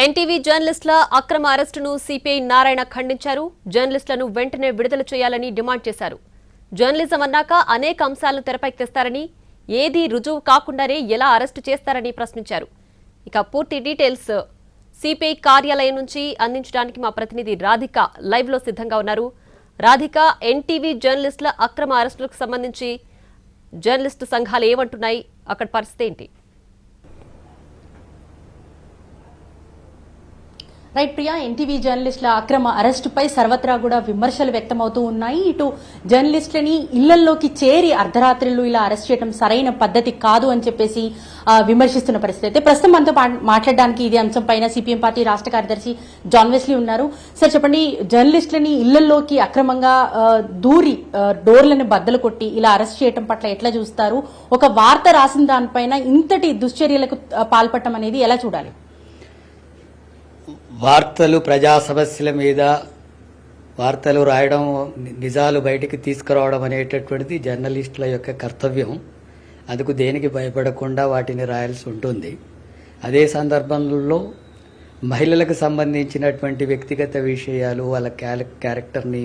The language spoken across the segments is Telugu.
ఎన్టీవీ జర్నలిస్టుల అక్రమ అరెస్టును సిపిఐ నారాయణ ఖండించారు. జర్నలిస్టులను వెంటనే విడుదల చేయాలని డిమాండ్ చేశారు. జర్నలిజం అన్నాక అనేక అంశాలను తెరపైకి తెస్తారని, ఏదీ రుజువు కాకుండానే ఎలా అరెస్టు చేస్తారని ప్రశ్నించారు. ఇక పూర్తి డీటెయిల్స్ సిపిఐ కార్యాలయం నుంచి అందించడానికి మా ప్రతినిధి రాధిక లైవ్ లో సిద్ధంగా ఉన్నారు. రాధిక, ఎన్టీవీ జర్నలిస్టుల అక్రమ అరెస్టులకు సంబంధించి జర్నలిస్టు సంఘాలు ఏమంటున్నాయి, అక్కడ పరిస్థితి ఏంటి? రైట్ ప్రియా, ఎన్టీవీ జర్నలిస్టుల అక్రమ అరెస్టుపై సర్వత్రా కూడా విమర్శలు వ్యక్తమవుతూ ఉన్నాయి. ఇటు జర్నలిస్టులని ఇళ్లలోకి చేరి అర్ధరాత్రులు ఇలా అరెస్ట్ చేయడం సరైన పద్ధతి కాదు అని చెప్పేసి విమర్శిస్తున్న పరిస్థితి. అయితే ప్రస్తుతం మనతో మాట్లాడడానికి ఇదే అంశం పైన సిపిఎం పార్టీ రాష్ట్ర కార్యదర్శి జాన్ వెస్లీ ఉన్నారు. సార్ చెప్పండి, జర్నలిస్టులని ఇళ్లలోకి అక్రమంగా దూరి డోర్లను బద్దలు కొట్టి ఇలా అరెస్ట్ చేయడం పట్ల ఎట్లా చూస్తారు? ఒక వార్త రాసిన దానిపైన ఇంతటి దుశ్చర్యలకు పాల్పడటం అనేది ఎలా చూడాలి? వార్తలు, ప్రజా సమస్యల మీద వార్తలు రాయడం, నిజాలు బయటికి తీసుకురావడం అనేటటువంటిది జర్నలిస్టుల యొక్క కర్తవ్యం. అందుకు దేనికి భయపడకుండా వాటిని రాయాల్సి ఉంటుంది. అదే సందర్భంలో మహిళలకు సంబంధించినటువంటి వ్యక్తిగత విషయాలు, వాళ్ళ క్యారెక్టర్ని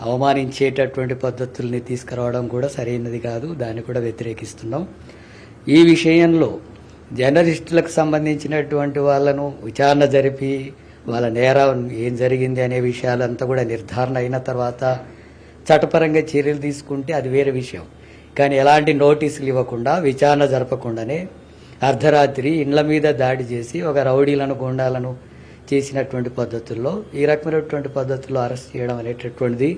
అవమానించేటటువంటి పద్ధతుల్ని తీసుకురావడం కూడా సరైనది కాదు. దాన్ని కూడా వ్యతిరేకిస్తున్నాం. ఈ విషయంలో జర్నలిస్టులకు సంబంధించినటువంటి వాళ్ళను విచారణ జరిపి వాళ్ళ నేరం ఏం జరిగింది అనే విషయాలంతా కూడా నిర్ధారణ అయిన తర్వాత చట్టపరంగా చర్యలు తీసుకుంటే అది వేరే విషయం. కానీ ఎలాంటి నోటీసులు ఇవ్వకుండా, విచారణ జరపకుండానే అర్ధరాత్రి ఇండ్ల మీద దాడి చేసి ఒక రౌడీలను, గుండాలను చేసినటువంటి పద్ధతుల్లో ఈ రకమైనటువంటి పద్ధతుల్లో అరెస్ట్ చేయడం అనేటటువంటిది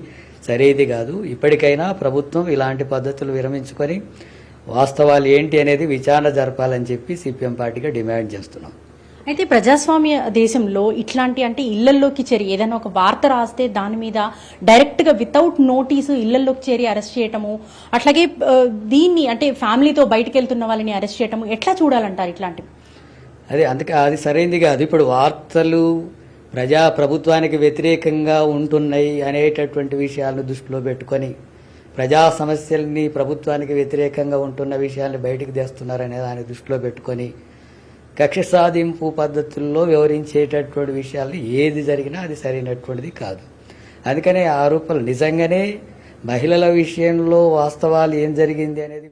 సరైనది కాదు. ఇప్పటికైనా ప్రభుత్వం ఇలాంటి పద్ధతులు విరమించుకొని వాస్తవాలు ఏంటి అనేది విచారణ జరపాలని చెప్పి సిపిఎం పార్టీగా డిమాండ్ చేస్తున్నాం. అయితే ప్రజాస్వామ్య దేశంలో ఇట్లాంటి అంటే ఇళ్లలోకి చేరి ఏదైనా ఒక వార్త రాస్తే దాని మీద డైరెక్ట్ గా వితౌట్ నోటీసు ఇళ్లలోకి చేరి అరెస్ట్ చేయటము, అట్లాగే దీన్ని అంటే ఫ్యామిలీతో బయటకు వెళ్తున్న వాళ్ళని అరెస్ట్ చేయటము ఎట్లా చూడాలంటారు ఇట్లాంటివి? అందుకే అది సరైనది కాదు. ఇప్పుడు వార్తలు ప్రభుత్వానికి వ్యతిరేకంగా ఉంటున్నాయి అనేటటువంటి విషయాలను దృష్టిలో పెట్టుకొని ప్రజా సమస్యల్ని, ప్రభుత్వానికి వ్యతిరేకంగా ఉంటున్న విషయాన్ని బయటికి తెస్తున్నారనే దాన్ని దృష్టిలో పెట్టుకొని కక్ష సాధింపు పద్ధతుల్లో వివరించేటటువంటి విషయాలు ఏది జరిగినా అది సరైనటువంటిది కాదు. అందుకనే ఆరోపణలు నిజంగానే మహిళల విషయంలో వాస్తవాలు ఏం జరిగింది అనేది